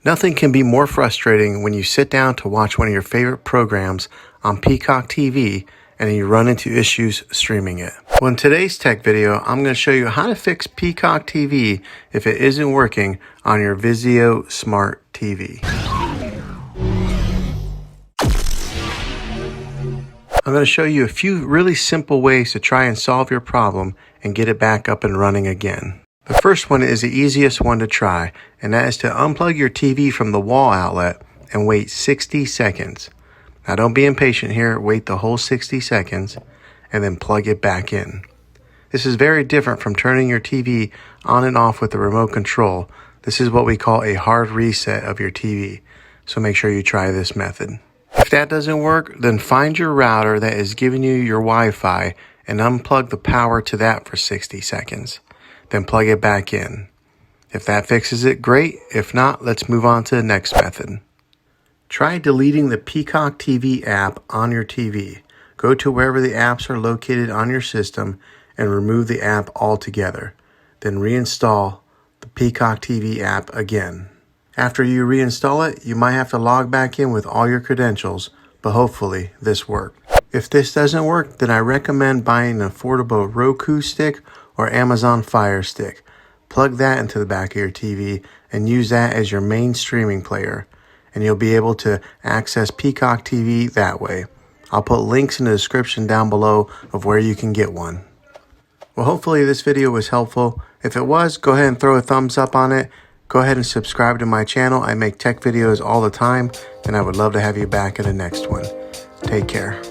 Nothing can be more frustrating when you sit down to watch one of your favorite programs on Peacock TV and you run into issues streaming it. Well, in today's tech video, I'm going to show you how to fix Peacock TV if it isn't working on your Vizio Smart TV. I'm going to show you a few really simple ways to try and solve your problem and get it back up and running again. The first one is the easiest one to try, and that is to unplug your TV from the wall outlet and wait 60 seconds. Now don't be impatient here, wait the whole 60 seconds and then plug it back in. This is very different from turning your TV on and off with the remote control. This is what we call a hard reset of your TV, so make sure you try this method. If that doesn't work, then find your router that is giving you your Wi-Fi and unplug the power to that for 60 seconds. Then plug it back in. If that fixes it, great. If not, let's move on to the next method. Try deleting the Peacock TV app on your TV. Go to wherever the apps are located on your system and remove the app altogether. Then reinstall the Peacock TV app again. After you reinstall it, you might have to log back in with all your credentials, but hopefully this worked. If this doesn't work, then I recommend buying an affordable Roku stick or Amazon Fire Stick. Plug that into the back of your TV and use that as your main streaming player, and you'll be able to access Peacock TV that way. I'll put links in the description down below of where you can get one. Well, hopefully this video was helpful. If it was, go ahead and throw a thumbs up on it. Go ahead and subscribe to my channel. I make tech videos all the time, and I would love to have you back in the next one. Take care.